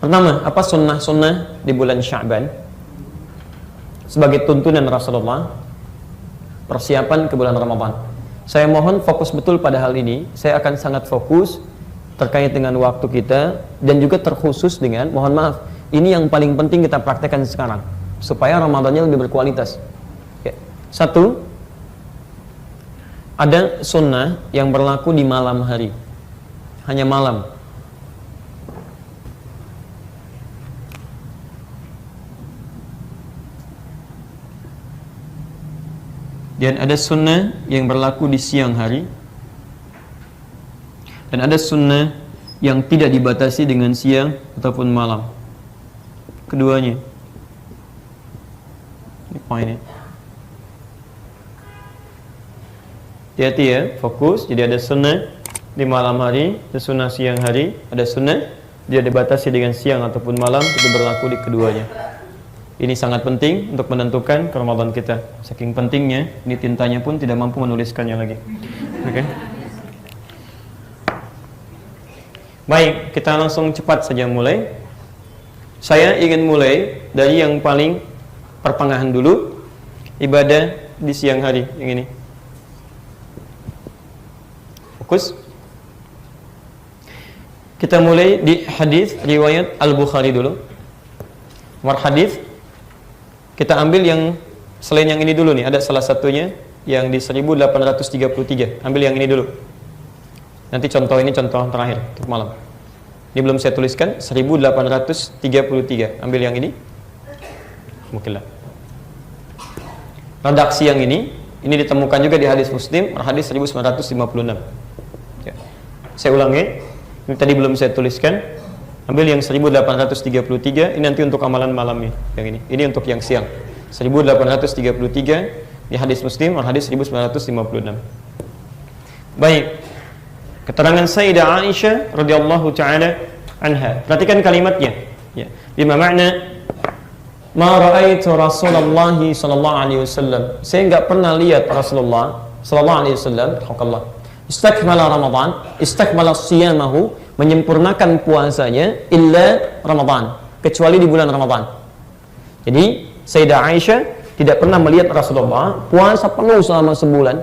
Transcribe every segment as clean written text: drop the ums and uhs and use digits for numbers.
Pertama, apa sunnah-sunnah di bulan Sya'ban sebagai tuntunan Rasulullah persiapan ke bulan Ramadan. Saya mohon fokus betul pada hal ini. Saya akan sangat fokus terkait dengan waktu kita dan juga terkhusus dengan, mohon maaf, ini yang paling penting kita praktekkan sekarang supaya Ramadannya lebih berkualitas. Ya. Satu, ada sunnah yang berlaku di malam hari, hanya malam. Dan ada sunnah yang berlaku di siang hari. Dan ada sunnah yang tidak dibatasi dengan siang ataupun malam. Keduanya. Ini poinnya. Hati-hati ya, fokus. Jadi ada sunnah di malam hari, ada sunnah siang hari, ada sunnah tidak dibatasi dengan siang ataupun malam, itu berlaku di keduanya. Ini sangat penting untuk menentukan ke Ramadan kita. Saking pentingnya, ini tintanya pun tidak mampu menuliskannya lagi. Oke. Baik, kita langsung cepat saja mulai. Saya ingin mulai dari yang paling pertengahan dulu, ibadah di siang hari yang ini. Fokus. Kita mulai di hadis riwayat Al-Bukhari dulu. Nomor hadis kita ambil yang selain yang ini dulu nih, ada salah satunya yang di 1833. Ambil yang ini dulu. Nanti contoh ini contoh terakhir untuk malam. Ini belum saya tuliskan, 1833. Ambil yang ini. Mungkinlah. Redaksi yang ini ditemukan juga di hadis Muslim, hadis 1956. Ya. Saya ulangi. Ini tadi belum saya tuliskan. Ambil yang 1833, ini nanti untuk amalan malamnya. Yang ini. Ini untuk yang siang. 1833 di hadis Muslim, hadis 1956. Baik. Keterangan Sayyidah Aisyah radhiyallahu taala anha. Perhatikan kalimatnya. Ya. Bima makna ma ra'aitu Rasulullah sallallahu alaihi wasallam. Saya enggak pernah lihat Rasulullah sallallahu alaihi wasallam, haqqallah. Istakmala Ramadan, istakmala siyamahu, menyempurnakan puasanya illa Ramadan, kecuali di bulan Ramadan. Jadi Sayyidah Aisyah tidak pernah melihat Rasulullah puasa penuh selama sebulan,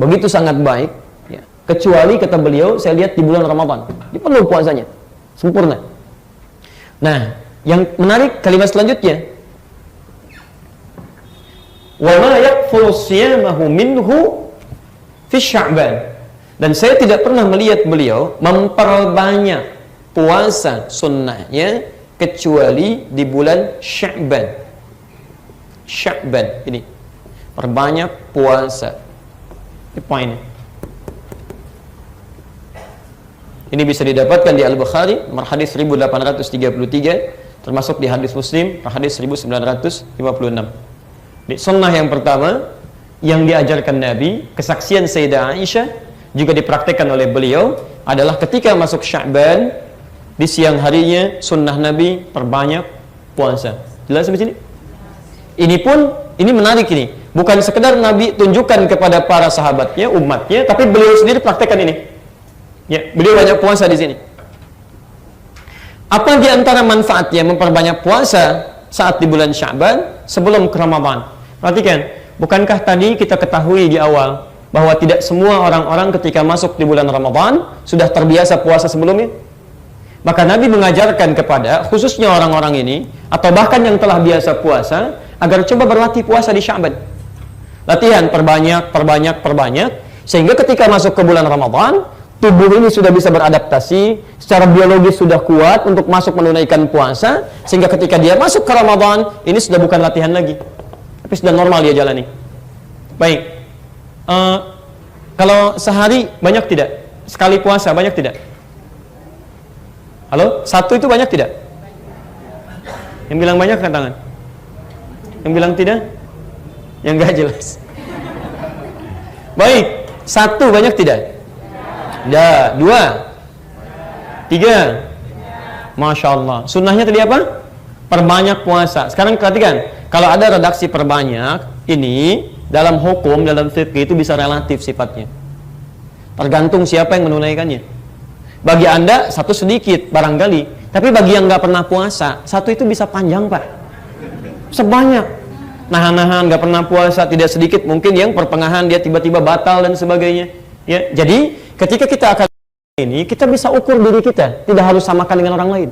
begitu sangat baik ya. Kecuali kata beliau, saya lihat di bulan Ramadan, dia penuh puasanya, sempurna. Nah, yang menarik kalimat selanjutnya, wa ma yakfulu siyamahu minhu fi Sya'ban. Dan saya tidak pernah melihat beliau memperbanyak puasa sunnahnya kecuali di bulan Sya'ban. Sya'ban ini perbanyak puasa. Ini poinnya. Ini bisa didapatkan di Al-Bukhari, hadis 1833, termasuk di hadis Muslim, hadis 1956. Di sunnah yang pertama yang diajarkan Nabi, kesaksian Sayyidah Aisyah, juga dipraktikkan oleh beliau, adalah ketika masuk Sya'ban di siang harinya sunnah Nabi perbanyak puasa. Jelas sampai sini? Ini menarik ini. Bukan sekedar Nabi tunjukkan kepada para sahabatnya, umatnya, tapi beliau sendiri praktekkan ini. Ya, beliau banyak puasa di sini. Apa di antara manfaatnya memperbanyak puasa saat di bulan Sya'ban sebelum ke Ramadan? Perhatikan, bukankah tadi kita ketahui di awal bahwa tidak semua orang-orang ketika masuk di bulan Ramadan sudah terbiasa puasa sebelumnya? Maka Nabi mengajarkan kepada khususnya orang-orang ini, atau bahkan yang telah biasa puasa, agar coba berlatih puasa di Sya'ban. Latihan perbanyak, sehingga ketika masuk ke bulan Ramadan, tubuh ini sudah bisa beradaptasi, secara biologis sudah kuat untuk masuk menunaikan puasa, sehingga ketika dia masuk ke Ramadan, ini sudah bukan latihan lagi, tapi sudah normal dia jalani. Baik. Kalau sehari banyak tidak? Sekali puasa banyak tidak? Halo? Satu itu banyak tidak? Yang bilang banyak angkat tangan. Yang bilang tidak? Yang enggak jelas. Baik, satu banyak tidak? Ya, dua, tiga. Masya Allah. Sunnahnya tadi apa? Perbanyak puasa. Sekarang perhatikan, kalau ada redaksi perbanyak, ini dalam hukum, dalam fikih itu bisa relatif sifatnya. Tergantung siapa yang menunaikannya. Bagi Anda satu sedikit barangkali, Tapi bagi yang nggak pernah puasa, satu itu bisa panjang, Pak. Sebanyak. Nahan-nahan, nggak pernah puasa, tidak sedikit. Mungkin yang pertengahan dia tiba-tiba batal dan sebagainya. Ya, jadi ketika kita akan ini, kita bisa ukur diri kita. Tidak harus samakan dengan orang lain.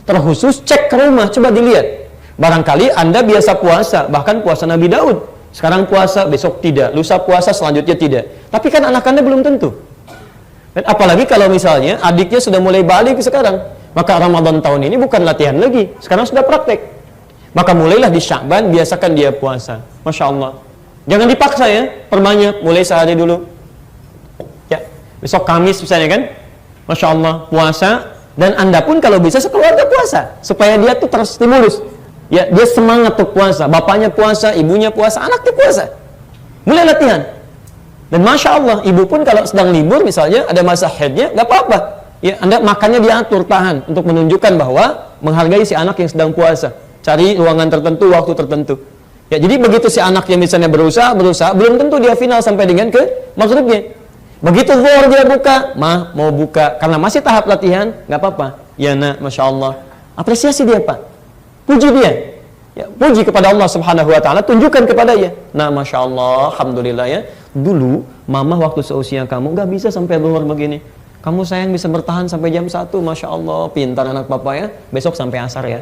Terkhusus cek ke rumah, coba dilihat. Barangkali Anda biasa puasa, bahkan puasa Nabi Daud. Sekarang puasa, besok tidak. Lusa puasa, selanjutnya tidak. Tapi kan anak Anda belum tentu. Dan apalagi kalau misalnya adiknya sudah mulai balik sekarang, maka Ramadan tahun ini bukan latihan lagi, sekarang sudah praktek. Maka mulailah di Sya'ban, biasakan dia puasa. Masya Allah. Jangan dipaksa ya, perbanyak, mulai sehari dulu. Ya, besok Kamis misalnya kan, Masya Allah, puasa. Dan Anda pun kalau bisa sekeluarga puasa, supaya dia tuh terstimulus. Ya, dia semangat untuk puasa. Bapaknya puasa, ibunya puasa, anaknya puasa. Mulai latihan. Dan Masya Allah, ibu pun kalau sedang libur misalnya, ada masa haidnya, nggak apa-apa. Ya, Anda makannya diatur, tahan, untuk menunjukkan bahwa menghargai si anak yang sedang puasa. Cari ruangan tertentu, waktu tertentu. Ya, jadi begitu si anak yang misalnya berusaha, belum tentu dia final sampai dengan ke maghribnya. Begitu zuhur dia buka, mau buka, karena masih tahap latihan, nggak apa-apa. Ya nak, Masya Allah. Apresiasi dia, Pak. Puji dia. Ya, puji kepada Allah Subhanahu wa Ta'ala, tunjukkan kepada dia. Nah, Masya Allah, Alhamdulillah ya. Dulu, mama waktu seusia kamu nggak bisa sampai zuhur begini. Kamu sayang bisa bertahan sampai jam 1, Masya Allah, pintar anak papa ya. Besok sampai asar ya.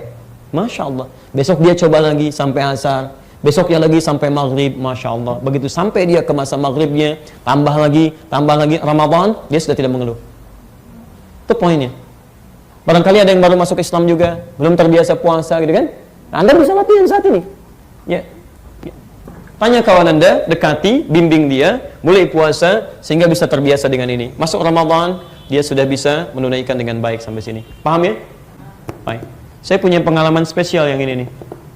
Masya Allah. Besok dia coba lagi sampai asar. Besoknya lagi sampai maghrib. Masya Allah. Begitu sampai dia ke masa maghribnya, tambah lagi Ramadan, dia sudah tidak mengeluh. Itu poinnya. Barangkali ada yang baru masuk Islam juga, belum terbiasa puasa gitu kan. Nah, Anda bisa latihan saat ini. Ya. Tanya kawan Anda, dekati, bimbing dia, mulai puasa sehingga bisa terbiasa dengan ini. Masuk Ramadan, dia sudah bisa menunaikan dengan baik sampai sini. Paham ya? Baik. Saya punya pengalaman spesial yang ini nih.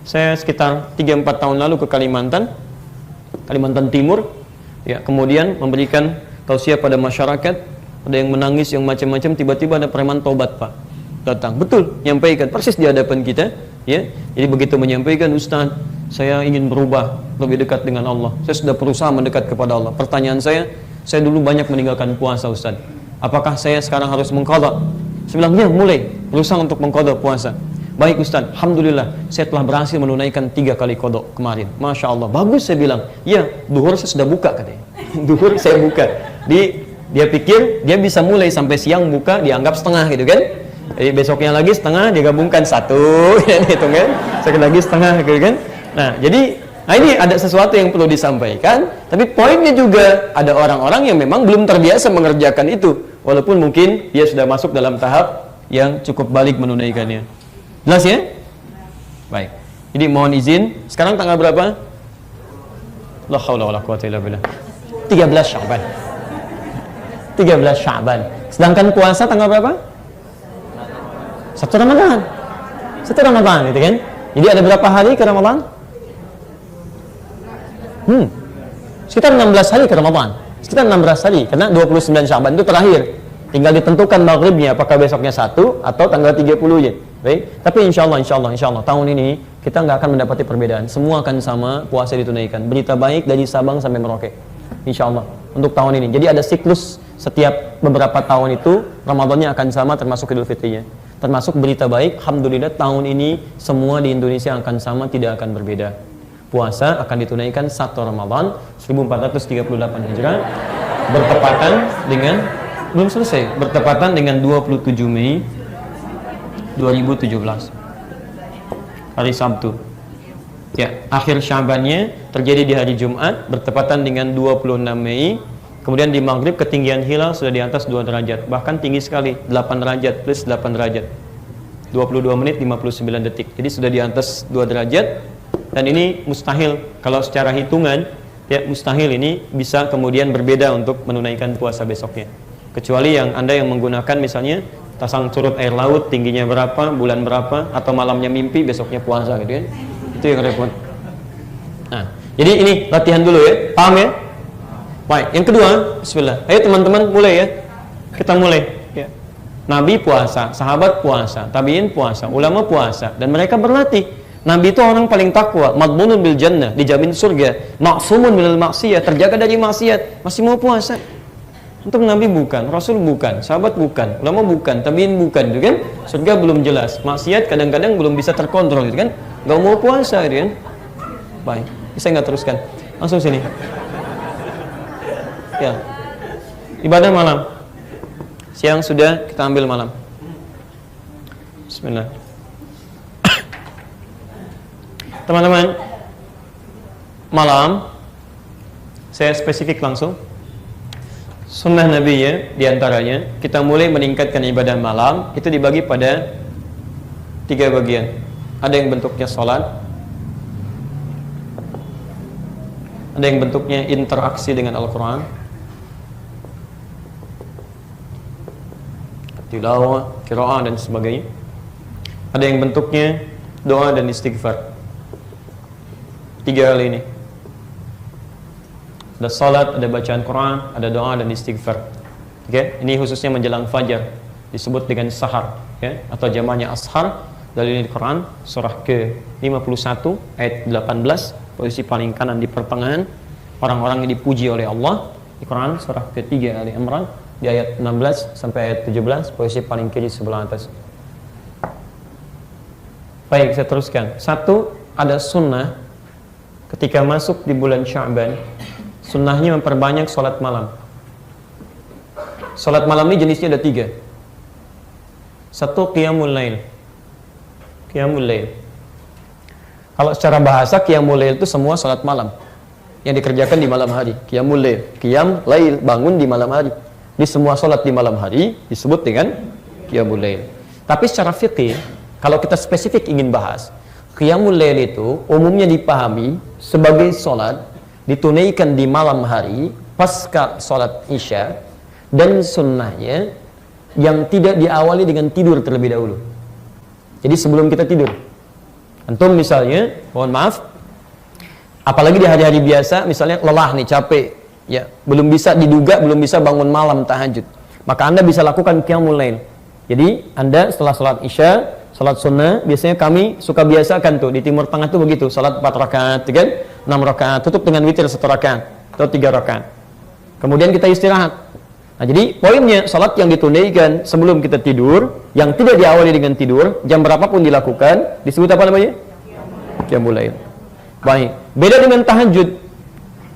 Saya sekitar 3-4 tahun lalu ke Kalimantan Timur. Ya, kemudian memberikan tausiah pada masyarakat. Ada yang menangis, yang macam-macam. Tiba-tiba ada preman tobat, Pak, datang. Betul, nyampaikan persis di hadapan kita. Ya, jadi begitu menyampaikan, Ustaz, saya ingin berubah lebih dekat dengan Allah. Saya sudah berusaha mendekat kepada Allah. Pertanyaan saya dulu banyak meninggalkan puasa, Ustaz. Apakah saya sekarang harus mengqadha? Saya bilang, ya, mulai berusaha untuk mengqadha puasa. Baik Ustaz, Alhamdulillah, saya telah berhasil menunaikan 3 kali qadha kemarin. Masya Allah, bagus, saya bilang. Ya, duhur saya sudah buka katanya. Duhur saya buka. Dia pikir dia bisa mulai sampai siang buka, dianggap setengah gitu kan. Jadi besoknya lagi setengah, dia gabungkan 1, gitu kan. Sekali lagi setengah gitu kan. Nah, jadi ini ada sesuatu yang perlu disampaikan. Tapi poinnya juga ada orang-orang yang memang belum terbiasa mengerjakan itu, walaupun mungkin dia sudah masuk dalam tahap yang cukup balik menunaikannya. Jelas ya? Baik. Jadi mohon izin, sekarang tanggal berapa? La haula wala quwwata illa billah. 13 Sya'ban. 13 Sya'ban. Sedangkan puasa tanggal berapa? 1 Ramadan. 1 Ramadan gitu kan? Jadi ada berapa hari ke Ramadan? Sekitar 16 hari ke Ramadan. Sekitar 16 hari, karena 29 Sya'ban itu terakhir. Tinggal ditentukan maghribnya, apakah besoknya 1 atau tanggal 30-nya. Baik, tapi insya Allah tahun ini kita nggak akan mendapati perbedaan. Semua akan sama, puasa ditunaikan. Berita baik dari Sabang sampai Merauke. Insya Allah untuk tahun ini. Jadi ada siklus setiap beberapa tahun itu Ramadannya akan sama, termasuk Idul Fitrinya. Termasuk berita baik, Alhamdulillah tahun ini semua di Indonesia akan sama, tidak akan berbeda. Puasa akan ditunaikan 1 Ramadan 1438 Hijrah bertepatan dengan 27 Mei 2017 hari Sabtu. Ya, akhir Syabannya terjadi di hari Jumat bertepatan dengan 26 Mei. Kemudian di maghrib ketinggian hilal sudah di atas 2 derajat, bahkan tinggi sekali, 8 derajat plus 8 derajat 22 menit 59 detik. Jadi sudah di atas 2 derajat. Dan ini mustahil kalau secara hitungan, ya mustahil ini bisa kemudian berbeda untuk menunaikan puasa besoknya. Kecuali yang Anda yang menggunakan misalnya pasang surut air laut, tingginya berapa, bulan berapa, atau malamnya mimpi, besoknya puasa gitu kan. Itu yang repot. Nah, jadi ini latihan dulu ya, paham ya? Baik, yang kedua, bismillah. Ayo teman-teman mulai ya. Kita mulai ya. Nabi puasa, sahabat puasa, tabi'in puasa, ulama puasa, dan mereka berlatih. Nabi itu orang paling takwa, madmunun bil jannah, dijamin surga, maksumun minal maksiyah, terjaga dari maksiat, masih mau puasa. Untuk Nabi bukan, Rasul bukan, sahabat bukan, ulama bukan, tabiin bukan, gitu kan? Surga belum jelas, maksiat kadang-kadang belum bisa terkontrol, gitu kan? Gak mau puasa, gitu kan? Baik, bisa nggak teruskan? Langsung sini. Ya, ibadah malam. Siang sudah, kita ambil malam. Bismillah. Teman-teman, malam saya spesifik langsung. Sunnah Nabi ya, diantaranya kita mulai meningkatkan ibadah malam itu dibagi pada 3 bagian. Ada yang bentuknya sholat, ada yang bentuknya interaksi dengan Al-Quran, tilawah, qiraah dan sebagainya. Ada yang bentuknya doa dan istighfar. 3 hal ini. Ada salat, ada bacaan Quran, ada doa dan istighfar. Oke, ini khususnya menjelang fajar disebut dengan sahar, ya, atau jamaknya ashar. Dari Quran surah ke-51 ayat 18, posisi paling kanan di pertengahan, orang-orang yang dipuji oleh Allah. Di Quran surah ke-3 Ali Imran di ayat 16 sampai ayat 17, posisi paling kiri sebelah atas. Baik, saya teruskan. 1, ada sunnah ketika masuk di bulan Sya'ban. Sunnahnya memperbanyak sholat malam. Sholat malam ini jenisnya ada 3. 1, qiyamul lail. Qiyamul lail. Kalau secara bahasa qiyamul lail itu semua sholat malam yang dikerjakan di malam hari. Qiyamul lail, qiyam lail, bangun di malam hari. Di semua sholat di malam hari disebut dengan qiyamul lail. Tapi secara fikih, kalau kita spesifik ingin bahas, qiyamul lail itu umumnya dipahami sebagai sholat ditunaikan di malam hari pasca sholat isya, dan sunnahnya yang tidak diawali dengan tidur terlebih dahulu. Jadi sebelum kita tidur, antum misalnya, mohon maaf, apalagi di hari-hari biasa, misalnya lelah nih, capek, ya, belum bisa diduga, belum bisa bangun malam tahajud, maka anda bisa lakukan qiyamul lail. Jadi anda setelah sholat isya, sholat sunnah, biasanya kami suka biasakan tuh di Timur Tengah tuh begitu, sholat 4 rakaat, kan? 6 rakaat, tutup dengan witir 1 rakaat atau 3 rakaat. Kemudian kita istirahat. Nah, jadi poinnya sholat yang ditunaikan sebelum kita tidur, yang tidak diawali dengan tidur, jam berapapun dilakukan, disebut apa namanya? Qiyamul lail. Baik. Beda dengan tahajud.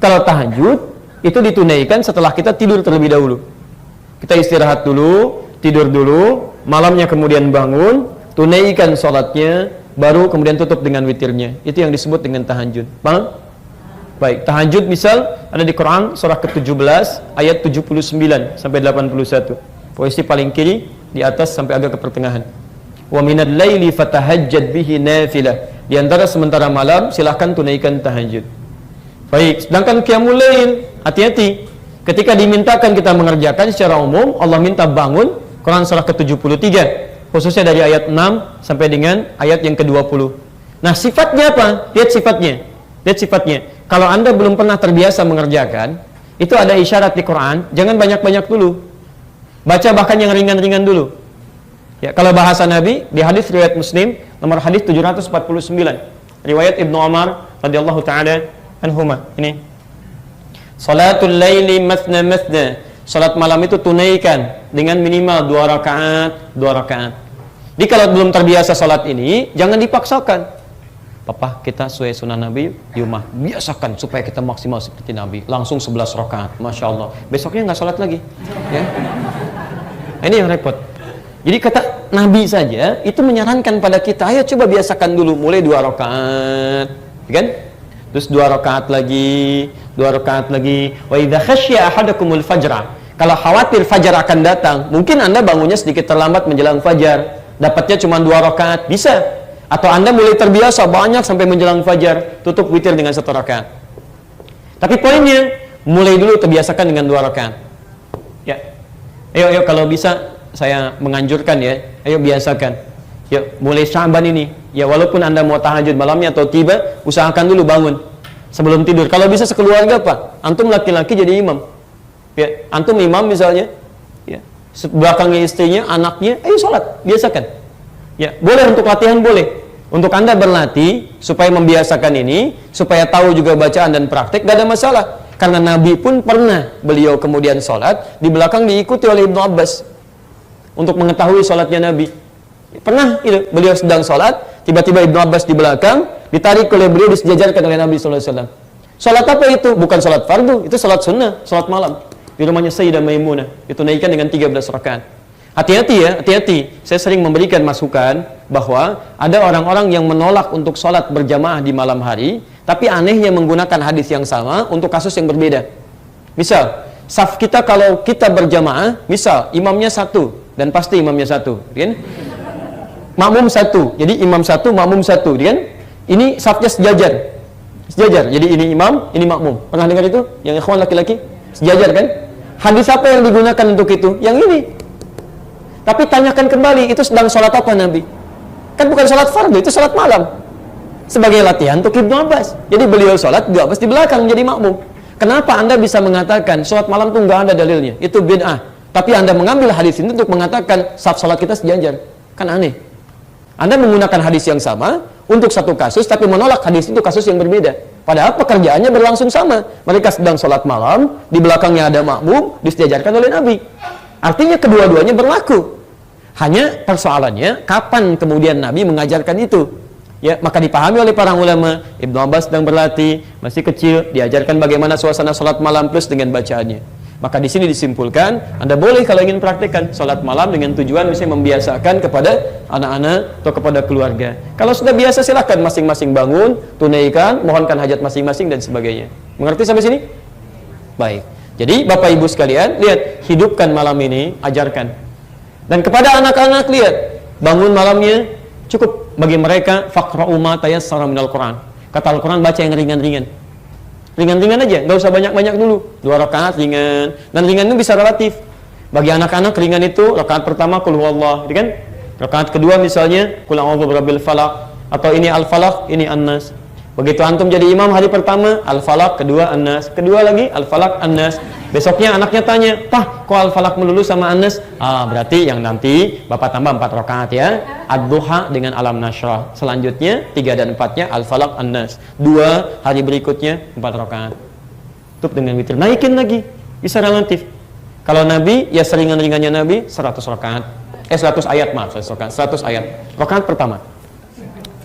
Kalau tahajud itu ditunaikan setelah kita tidur terlebih dahulu. Kita istirahat dulu, tidur dulu, malamnya kemudian bangun, tunaikan sholatnya, baru kemudian tutup dengan witirnya. Itu yang disebut dengan tahajud. Paham? Baik, tahajud misal ada di Quran surah ke-17 ayat 79 sampai 81. Posisi paling kiri di atas sampai agak ke pertengahan. Wa minal laili fatahajjad bihi nafilah. Di antara sementara malam silahkan tunaikan tahajud. Baik, sedangkan qiyamul lail, hati-hati. Ketika dimintakan kita mengerjakan secara umum, Allah minta bangun, Quran surah ke-73. Khususnya dari ayat 6 sampai dengan ayat yang ke-20. Nah, sifatnya apa? Lihat sifatnya. Lihat sifatnya. Kalau anda belum pernah terbiasa mengerjakan, itu ada isyarat di Quran, jangan banyak-banyak dulu. Baca bahkan yang ringan-ringan dulu. Ya, kalau bahasa Nabi, di hadis riwayat Muslim, nomor hadis 749. Riwayat Ibnu Umar radhiyallahu taala anhuma. Ini. Salatul laili mathna mathna. Salat malam itu tunaikan dengan minimal 2 rakaat, 2 rakaat. Jadi kalau belum terbiasa salat ini, jangan dipaksakan. Papa, kita sesuai sunnah Nabi di rumah, biasakan supaya kita maksimal seperti Nabi. Langsung 11 rakaat, Masya Allah. Besoknya nggak salat lagi, ya. Ini yang repot. Jadi kata Nabi saja itu menyarankan pada kita, ayo coba biasakan dulu, mulai 2 rakaat, kan? Terus 2 rakaat lagi, 2 rakaat lagi. Wa idza khasya ahadakumul fajra. Kalau khawatir fajar akan datang, mungkin anda bangunnya sedikit terlambat menjelang fajar, dapatnya cuma 2 rakaat, bisa. Atau anda mulai terbiasa banyak sampai menjelang fajar, tutup witir dengan 1 rakaat. Tapi poinnya, mulai dulu terbiasakan dengan 2 rakaat. Ya, ayo kalau bisa saya menganjurkan ya, ayo biasakan. Ya, mulai Sya'ban ini, ya walaupun anda mau tahajud malamnya atau tiba, usahakan dulu bangun sebelum tidur. Kalau bisa sekeluarga Pak, antum laki-laki jadi imam. Ya, antum imam misalnya, ya, belakangnya istrinya, anaknya, ayo sholat, biasakan. Ya, boleh untuk latihan boleh. Untuk anda berlatih supaya membiasakan ini, supaya tahu juga bacaan dan praktek, gak ada masalah. Karena Nabi pun pernah beliau kemudian sholat, di belakang diikuti oleh Ibnu Abbas untuk mengetahui sholatnya Nabi. Pernah itu, beliau sedang sholat, tiba-tiba Ibnu Abbas di belakang, ditarik oleh beliau, disejajarkan oleh Nabi SAW. Sholat apa itu? Bukan sholat fardu, itu sholat sunnah, sholat malam. Di rumahnya Sayyidah Maimunah, itu naikkan dengan 13 rakaat. Hati-hati ya, hati-hati. Saya sering memberikan masukan bahwa ada orang-orang yang menolak untuk sholat berjamaah di malam hari, tapi anehnya menggunakan hadis yang sama untuk kasus yang berbeda. Misal, saf kita kalau kita berjamaah, misal imamnya satu, dan pasti imamnya satu, kan? Makmum satu, jadi imam satu, makmum satu, kan? Ini safnya sejajar, sejajar. Jadi ini imam, ini makmum. Pernah dengar itu? Yang ikhwan laki-laki sejajar, kan? Hadis apa yang digunakan untuk itu? Yang ini. Tapi tanyakan kembali, itu sedang sholat apa Nabi? Kan bukan sholat fardu, itu sholat malam. Sebagai latihan untuk Ibnu Abbas. Jadi beliau sholat, Ibnu Abbas di belakang jadi makmum. Kenapa Anda bisa mengatakan sholat malam itu nggak ada dalilnya? Itu bid'ah. Tapi Anda mengambil hadis ini untuk mengatakan saf sholat kita sejajar. Kan aneh. Anda menggunakan hadis yang sama untuk satu kasus, tapi menolak hadis itu kasus yang berbeda. Padahal pekerjaannya berlangsung sama. Mereka sedang sholat malam, di belakangnya ada makmum, disejajarkan oleh Nabi. Artinya kedua-duanya berlaku. Hanya persoalannya, kapan kemudian Nabi mengajarkan itu? Ya, maka dipahami oleh para ulama, Ibnu Abbas sedang berlatih, masih kecil, diajarkan bagaimana suasana sholat malam plus dengan bacaannya. Maka di sini disimpulkan, Anda boleh kalau ingin praktikkan sholat malam dengan tujuan misalnya membiasakan kepada anak-anak atau kepada keluarga. Kalau sudah biasa silahkan masing-masing bangun, tunaikan, mohonkan hajat masing-masing dan sebagainya. Mengerti sampai sini? Baik. Jadi Bapak Ibu sekalian, lihat, hidupkan malam ini, ajarkan. Dan kepada anak-anak lihat, bangun malamnya cukup bagi mereka faqra'u ma tayassara minal Quran. Kata Al-Quran baca yang ringan-ringan. Ringan-ringan aja, nggak usah banyak-banyak dulu. 2 rakaat ringan. Dan ringan itu bisa relatif. Bagi anak-anak ringan itu rakaat pertama qul huwallah, gitu kan? Rakaat kedua misalnya qul a'udzu birabbil falaq, atau ini al-falaq, ini an-nas. Begitu antum jadi imam hari pertama al-falaq, kedua an-nas, kedua lagi al-falaq an-nas. Besoknya anaknya tanya, "Pah, kok al-falaq melulu sama an-nas?" Ah, berarti yang nanti Bapak tambah 4 rakaat ya. Ad-duha dengan alam nasyrah. Selanjutnya 3 dan 4-nya al-falaq an-nas. 2 hari berikutnya 4 rakaat. Tutup dengan witir. Naikin lagi. Bisa relatif. Kalau Nabi ya seringan-ringannya Nabi 100 rakaat. 100 ayat, maaf, 100 ayat. Rakaat pertama.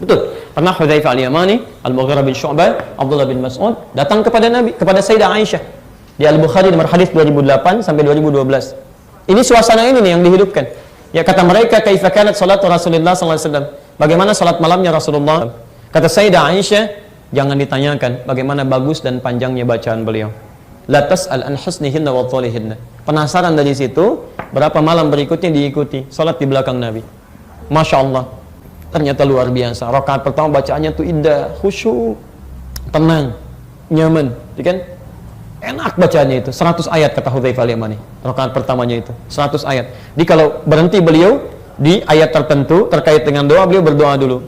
Betul. Pernah Hudzaifah al-Yamani, Al-Mughirah bin Syu'bah, Abdullah bin Mas'ud datang kepada Nabi, kepada Sayyidah Aisyah. Di Al-Bukhari nomor hadis 2008 sampai 2012. Ini suasana ini nih yang dihidupkan. Ya, kata mereka, kaifa kanat salatu Rasulullah sallallahu alaihi wasallam? Bagaimana salat malamnya Rasulullah? Kata Sayyidah Aisyah, jangan ditanyakan bagaimana bagus dan panjangnya bacaan beliau. La tas'al an husnihinna wa thalihinna. Penasaran dari situ, berapa malam berikutnya diikuti salat di belakang Nabi. Masya Allah. Ternyata luar biasa. Rakaat pertama bacaannya tuh indah, khusyuk, tenang, nyaman, ya kan? Enak bacaannya itu. 100 ayat kata Hudzaifah al-Yamani. Rakaat pertamanya itu 100 ayat. Jadi kalau berhenti beliau di ayat tertentu terkait dengan doa, beliau berdoa dulu.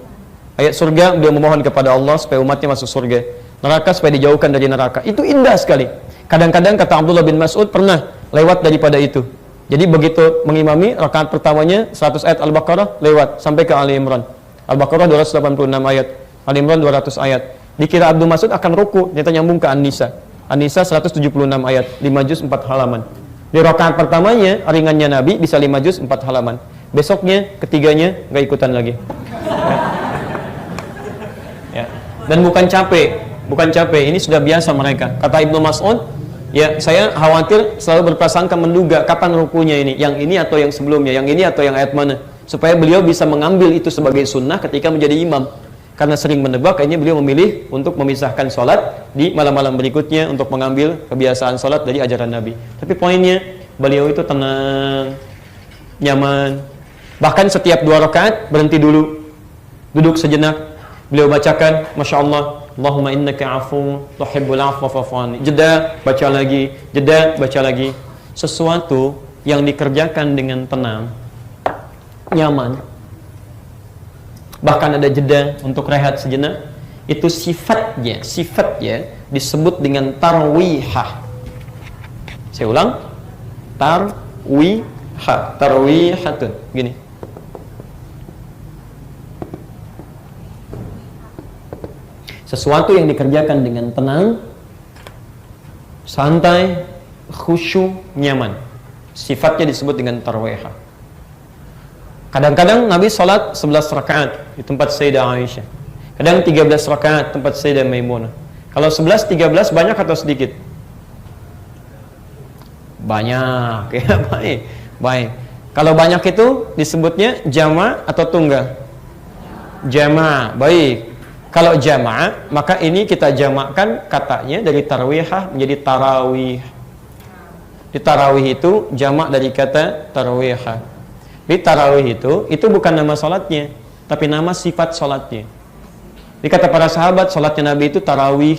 Ayat surga, beliau memohon kepada Allah supaya umatnya masuk surga. Neraka supaya dijauhkan dari neraka. Itu indah sekali. Kadang-kadang kata Abdullah bin Mas'ud pernah lewat daripada itu. Jadi begitu mengimami rakaat pertamanya 100 ayat Al-Baqarah lewat sampai ke Ali Imran. Al-Baqarah 286 ayat, Ali Imran 200 ayat. Dikira Abdul Mas'ud akan ruku, ternyata nyambung ke An-Nisa. An-Nisa 176 ayat, 5 juz 4 halaman. Di rakaat pertamanya ringannya Nabi bisa 5 juz 4 halaman. Besoknya ketiganya nggak ikutan lagi. Ya. Dan bukan capek, ini sudah biasa mereka. Kata Ibnu Mas'ud, ya, saya khawatir selalu berprasangka menduga kapan rukunya ini, yang ini atau yang sebelumnya, yang ini atau yang ayat mana, supaya beliau bisa mengambil itu sebagai sunnah ketika menjadi imam. Karena sering menebak, kayaknya beliau memilih untuk memisahkan sholat di malam-malam berikutnya untuk mengambil kebiasaan sholat dari ajaran Nabi. Tapi poinnya, beliau itu tenang, nyaman. Bahkan setiap 2 rakaat berhenti dulu, duduk sejenak, beliau bacakan, Masya Allah, Allahumma innaka afu tuhibbul afwa fa'fu anni. Jeda, baca lagi, jeda, baca lagi. Sesuatu yang dikerjakan dengan tenang, nyaman, bahkan ada jeda untuk rehat sejenak, itu sifatnya disebut dengan tarwihah. Saya ulang, tarwihatun, gini. Sesuatu yang dikerjakan dengan tenang, santai, khusyuk, nyaman. Sifatnya disebut dengan tarawih. Kadang-kadang Nabi salat 11 rakaat di tempat Sayyidah Aisyah. Kadang 13 rakaat tempat Sayyidah Maimunah. Kalau 11, 13 banyak atau sedikit? Banyak, ya, baik. Kalau banyak itu disebutnya jama' atau tunggal? Jama', baik. Kalau jama', maka ini kita jamakkan katanya dari tarwihah menjadi tarawih. Di tarawih itu jamak dari kata tarawihah. Di tarawih itu bukan nama salatnya, tapi nama sifat salatnya. Di kata para sahabat, salatnya Nabi itu tarawih.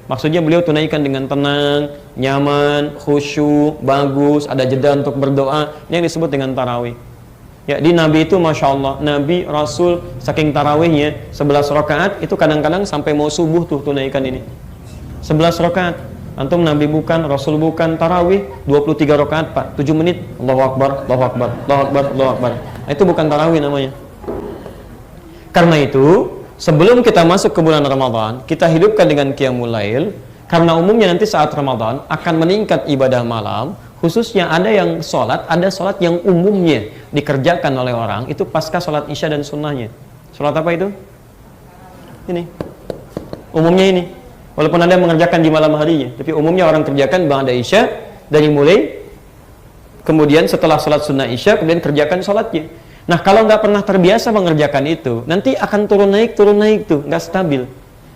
Maksudnya beliau tunaikan dengan tenang, nyaman, khusyuk, bagus, ada jeda untuk berdoa. Ini yang disebut dengan tarawih. Ya, di Nabi itu Masya Allah, Nabi, Rasul, saking tarawihnya 11 rakaat, itu kadang-kadang sampai mau subuh tuh tunaikan ini 11 rakaat. Antum Nabi bukan, Rasul bukan, tarawih 23 rakaat Pak, 7 menit, Allahu Akbar, Allahu Akbar, Allahu Akbar, Allahu Akbar. Nah, itu bukan tarawih namanya. Karena itu sebelum kita masuk ke bulan Ramadan, kita hidupkan dengan qiyamul lail, karena umumnya nanti saat Ramadan akan meningkat ibadah malam, khususnya ada sholat yang umumnya dikerjakan oleh orang, itu pasca sholat isya dan sunnahnya. Sholat apa itu? Ini. Umumnya ini. Walaupun ada yang mengerjakan di malam harinya, tapi umumnya orang kerjakan ba'da isya, dari mulai, kemudian setelah sholat sunnah isya, kemudian kerjakan sholatnya. Nah, kalau nggak pernah terbiasa mengerjakan itu, nanti akan turun naik tuh, nggak stabil.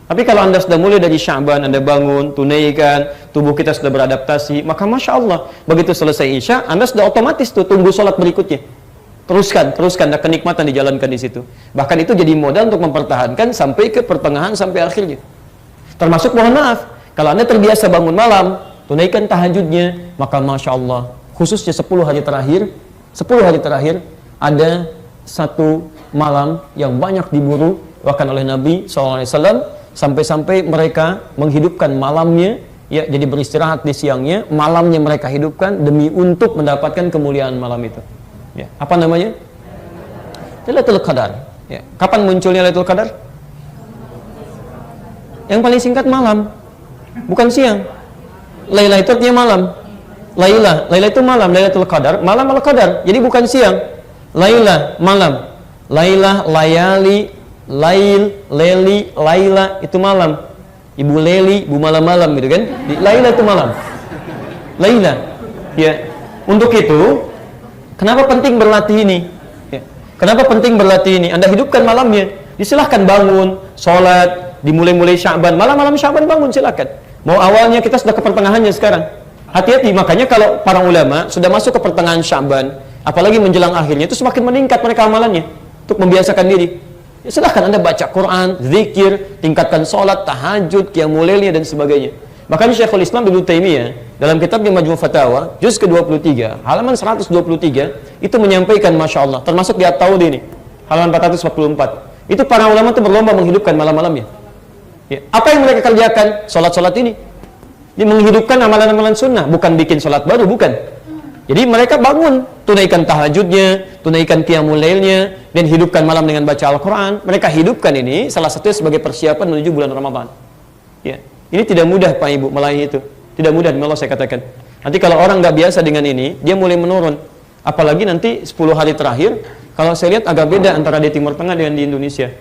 Tapi kalau Anda sudah mulai dari Sya'ban, Anda bangun, tunaikan, tubuh kita sudah beradaptasi, maka Masya Allah, begitu selesai Isya, Anda sudah otomatis tuh tunggu sholat berikutnya. Teruskan, ada kenikmatan dijalankan di situ. Bahkan itu jadi modal untuk mempertahankan sampai ke pertengahan, sampai akhirnya. Termasuk, mohon maaf, kalau Anda terbiasa bangun malam, tunaikan tahajudnya, maka Masya Allah, khususnya 10 hari terakhir, ada satu malam yang banyak diburu bahkan oleh Nabi SAW, sampai-sampai mereka menghidupkan malamnya, ya, jadi beristirahat di siangnya, malamnya mereka hidupkan demi untuk mendapatkan kemuliaan malam itu. Ya, apa namanya? Lailatul Qadar. Ya. Kapan munculnya Lailatul Qadar? Yang paling singkat malam, bukan siang. Laila itu artinya malam. Laila itu malam, Lailatul Qadar, malam al-Qadar. Jadi bukan siang. Laila, malam. Laila, layali, lail, leli, laila itu malam. Ibu Leli, ibu malam-malam gitu kan. Laila itu malam. Laila. Ya. Untuk itu, kenapa penting berlatih ini? Ya. Kenapa penting berlatih ini? Anda hidupkan malamnya. Disilahkan bangun, sholat, dimulai-mulai Sya'ban, malam-malam Sya'ban bangun silakan. Mau awalnya kita sudah ke pertengahannya sekarang. Hati-hati, makanya kalau para ulama sudah masuk ke pertengahan Sya'ban, apalagi menjelang akhirnya, itu semakin meningkat mereka amalannya untuk membiasakan diri. Ya, silahkan Anda baca Quran, zikir, tingkatkan sholat, tahajud, qiyamul lailnya dan sebagainya. Bahkan Syekhul Islam Ibnu Taimiyah dalam kitabnya Majmu' Fatawa juz ke-23 halaman 123 itu menyampaikan, Masya Allah, termasuk di At-Tawdi ini halaman 444, itu para ulama itu berlomba menghidupkan malam-malamnya. Ya, apa yang mereka kerjakan? Sholat-sholat ini. Dia menghidupkan amalan-amalan sunnah, bukan bikin sholat baru, bukan. Jadi mereka bangun, tunaikan tahajudnya, tunaikan qiyamul lailnya, dan hidupkan malam dengan baca Al-Quran. Mereka hidupkan ini salah satunya sebagai persiapan menuju bulan Ramadan. Ya, ini tidak mudah Pak Ibu melahi itu. Tidak mudah, demi Allah saya katakan. Nanti kalau orang nggak biasa dengan ini, dia mulai menurun. Apalagi nanti 10 hari terakhir, kalau saya lihat agak beda antara di Timur Tengah dengan di Indonesia.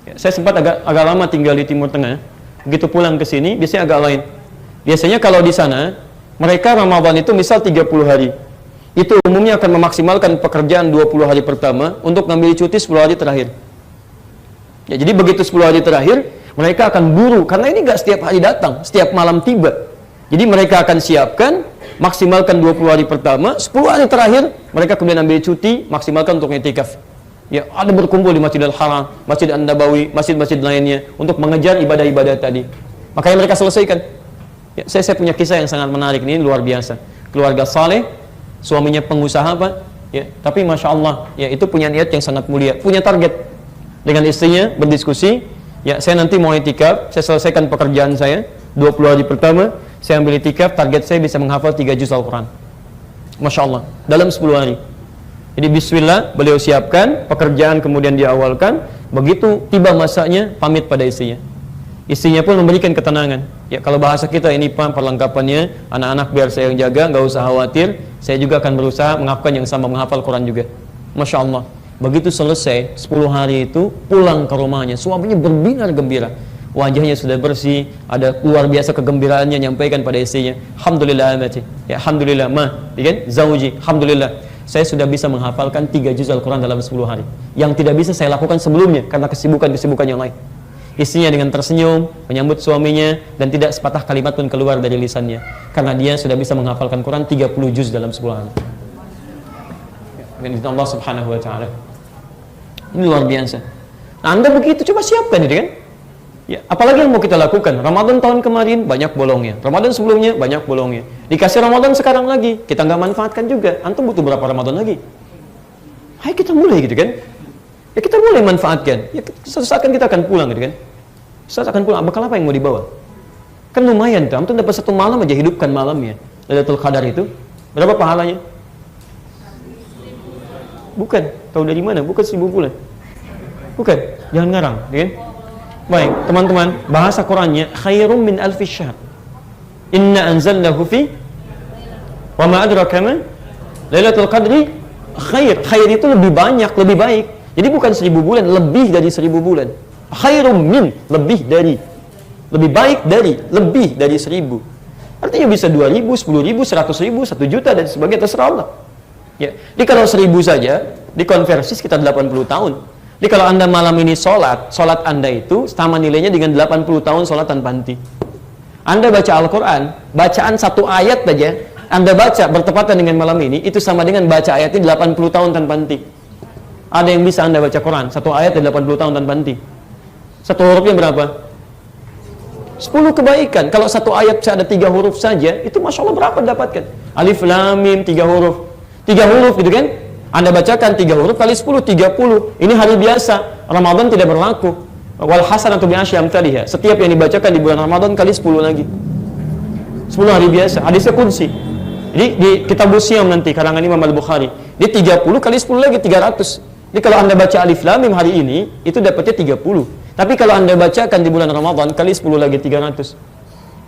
Ya, saya sempat agak lama tinggal di Timur Tengah. Begitu pulang ke sini, biasanya agak lain. Biasanya kalau di sana, mereka Ramadan itu misal 30 hari. Itu umumnya akan memaksimalkan pekerjaan 20 hari pertama untuk ngambil cuti 10 hari terakhir. Ya, jadi begitu 10 hari terakhir, mereka akan buru. Karena ini nggak setiap hari datang, setiap malam tiba. Jadi mereka akan siapkan, maksimalkan 20 hari pertama, 10 hari terakhir, mereka kemudian ambil cuti, maksimalkan untuk i'tikaf. Ya, ada berkumpul di Masjidil Haram, Masjid An-Nabawi, masjid-masjid lainnya untuk mengejar ibadah-ibadah tadi. Makanya mereka selesaikan. Ya, saya punya kisah yang sangat menarik ini, luar biasa. Keluarga saleh, suaminya pengusaha Pak, ya, tapi Masya Allah, ya, itu punya niat yang sangat mulia, punya target. Dengan istrinya berdiskusi, ya, saya nanti mau i'tikaf, saya selesaikan pekerjaan saya 20 hari pertama, saya ambil i'tikaf, target saya bisa menghafal 3 juz Al-Quran. Masya Allah, dalam 10 hari. Jadi bismillah, beliau siapkan pekerjaan, kemudian diawalkan. Begitu tiba masanya, pamit pada istrinya. Istrinya pun memberikan ketenangan. Ya, kalau bahasa kita ini Pak perlengkapannya, anak-anak biar saya yang jaga, nggak usah khawatir. Saya juga akan berusaha menghafalkan yang sama, menghafal Quran juga. Masya Allah. Begitu selesai 10 hari itu pulang ke rumahnya, suaminya berbinar gembira. Wajahnya sudah bersih, ada luar biasa kegembiraannya nyampaikan pada istrinya. Alhamdulillah amati. Ya, alhamdulillah ma, ya kan? Zauji, alhamdulillah. Saya sudah bisa menghafalkan 3 juz Al-Quran dalam 10 hari. Yang tidak bisa saya lakukan sebelumnya karena kesibukan-kesibukan yang lain. Istrinya dengan tersenyum menyambut suaminya dan tidak sepatah kalimat pun keluar dari lisannya karena dia sudah bisa menghafalkan Quran 30 juz dalam 10 hari. Dengan izin Allah Subhanahu wa taala. Ini luar biasa. Nah, Anda begitu coba siapkan itu kan? Ya, apalagi yang mau kita lakukan? Ramadan tahun kemarin banyak bolongnya. Ramadan sebelumnya banyak bolongnya. Dikasih Ramadan sekarang lagi, kita nggak manfaatkan juga. Antum butuh berapa Ramadan lagi? Hai kita mulai gitu kan? Ya kita mulai manfaatkan. Ya sesaat kan kita akan pulang gitu kan? Saat akan pulang, bekal apa yang mau dibawa? Kan lumayan tuh, antum dapat 1 malam aja hidupkan malamnya. Lailatul Qadar itu berapa pahalanya? Bukan, tahu dari mana? Bukan 1000 bulan. Bukan, jangan ngarang, ya. Baik, teman-teman, bahasa Qur'annya khairum min alfi syahr. Inna anzalnahu fi wa ma adraka ma Lailatul Qadri khair. Khair itu lebih banyak, lebih baik. Jadi bukan 1000 bulan, lebih dari 1000 bulan. Khairum min, lebih dari, lebih baik dari, lebih dari 1000. Artinya bisa 2000, 10.000, 100.000, 1 juta dan sebagainya, terserah Allah. Ya, jadi kalau 1000 saja dikonversi sekitar 80 tahun. Jadi kalau Anda malam ini sholat Anda itu sama nilainya dengan 80 tahun sholat tanpa henti. Anda baca Al-Quran, bacaan 1 ayat saja Anda baca bertepatan dengan malam ini, itu sama dengan baca ayatnya 80 tahun tanpa henti. Ada yang bisa Anda baca Quran 1 ayat 80 tahun tanpa henti. 1 hurufnya berapa? 10 kebaikan. Kalau 1 ayat ada 3 huruf saja, itu Masya Allah berapa dapatkan? Alif Lam Mim 3 huruf. 3 huruf gitu kan? Anda bacakan 3 huruf kali 10, 30. Ini hari biasa. Ramadan tidak berlaku. Wal hasanatu bi asyri amsalihha. Setiap yang dibacakan di bulan Ramadan kali 10 lagi. 10 hari biasa. Hadisnya kunci. Jadi di kitab Siyam nanti karangan Imam Al-Bukhari, dia 30 kali 10 lagi 300. Jadi kalau Anda baca Alif Lam Mim hari ini, itu dapatnya 30. Tapi kalau Anda bacakan di bulan Ramadan kali 10 lagi 300.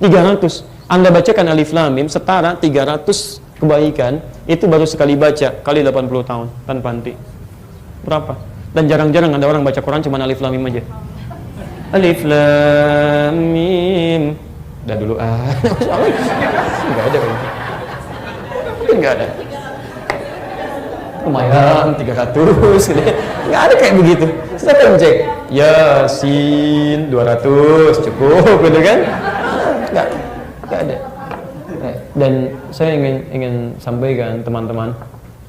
300. Anda bacakan Alif Lam Mim setara 300 kebaikan, itu baru sekali baca kali 80 tahun tanpa henti. Berapa? Dan jarang-jarang ada orang baca Quran cuma Alif Lam Mim aja. Alif Lam Mim. Udah dulu enggak ada kan? Mungkin enggak ada. Lumayan 300 gitu. Enggak ada kayak begitu. Saya kan cek Yasin 200 cukup gitu kan? Enggak ada. Dan saya ingin sampaikan teman-teman,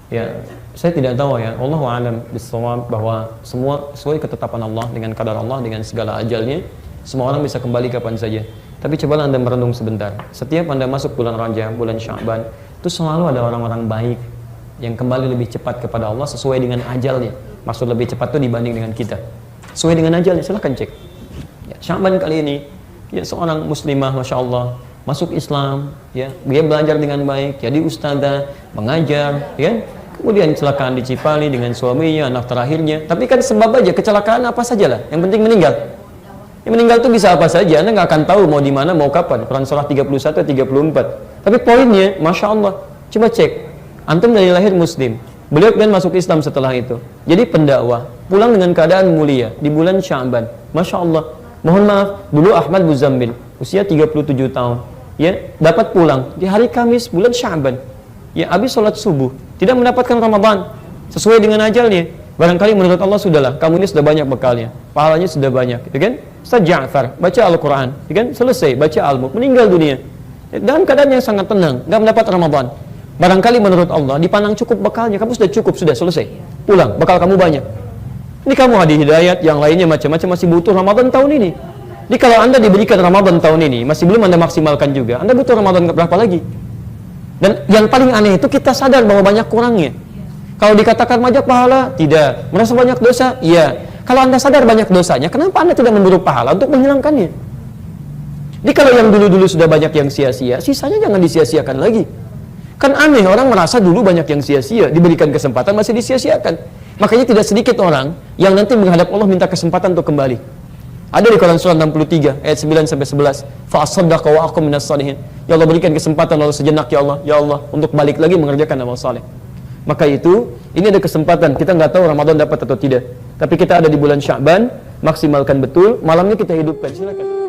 ya saya tidak tahu ya, Allahu a'lam bishawab, bahwa semua sesuai ketetapan Allah, dengan kadar Allah, dengan segala ajalnya, semua orang bisa kembali kapan saja. Tapi cobalah Anda merenung sebentar. Setiap Anda masuk bulan Rajab, bulan Sya'ban, itu selalu ada orang-orang baik yang kembali lebih cepat kepada Allah sesuai dengan ajalnya. Maksud lebih cepat itu dibanding dengan kita. Sesuai dengan ajalnya, silahkan cek. Ya, Sya'ban kali ini, ya seorang muslimah, Masya Allah, masuk Islam, ya dia belajar dengan baik, jadi ustadzah, mengajar, ya. Kemudian kecelakaan di Cipali dengan suaminya, anak terakhirnya. Tapi kan sebab aja kecelakaan apa sajalah, yang penting meninggal. Yang meninggal itu bisa apa saja, Anda nggak akan tahu mau di mana, mau kapan. Quran surah 31, 34. Tapi poinnya, Masya Allah, coba cek. Antum dari lahir muslim, beliau kan masuk Islam setelah itu. Jadi pendakwah, pulang dengan keadaan mulia di bulan Sya'ban. Masya Allah. Mohon maaf, dulu Ahmad Muzammil, usia 37 tahun. Ya, dapat pulang di hari Kamis bulan Sya'ban. Ya, habis sholat subuh, tidak mendapatkan Ramadan sesuai dengan ajalnya. Barangkali menurut Allah sudahlah, kamu ini sudah banyak bekalnya, pahalanya sudah banyak, gitu kan? Ustaz Ja'far baca Al-Quran, gitu kan? Selesai baca Al-Mulk, meninggal dunia. Ya, dalam keadaan yang sangat tenang, nggak mendapat Ramadan. Barangkali menurut Allah dipandang cukup bekalnya, kamu sudah cukup, sudah selesai. Pulang, bekal kamu banyak. Ini kamu hadi hidayat, yang lainnya macam-macam masih butuh Ramadan tahun ini. Jadi kalau Anda diberikan Ramadan tahun ini, masih belum Anda maksimalkan juga, Anda butuh Ramadan berapa lagi? Dan yang paling aneh itu kita sadar bahwa banyak kurangnya. Kalau dikatakan banyak pahala, tidak. Merasa banyak dosa, iya. Kalau Anda sadar banyak dosanya, kenapa Anda tidak memburu pahala untuk menghilangkannya? Jadi kalau yang dulu-dulu sudah banyak yang sia-sia, sisanya jangan disia-siakan lagi. Kan aneh, orang merasa dulu banyak yang sia-sia, diberikan kesempatan masih disia-siakan. Makanya tidak sedikit orang yang nanti menghadap Allah minta kesempatan untuk kembali. Ada di Quran surah 63 ayat 9 sampai 11. Fa asaddaqa wa aqum minas shalihin. Ya Allah, berikan kesempatan lalu sejenak ya Allah untuk balik lagi mengerjakan amal saleh. Maka itu, ini ada kesempatan. Kita nggak tahu Ramadan dapat atau tidak. Tapi kita ada di bulan Sya'ban, maksimalkan betul, malamnya kita hidupkan. Silakan.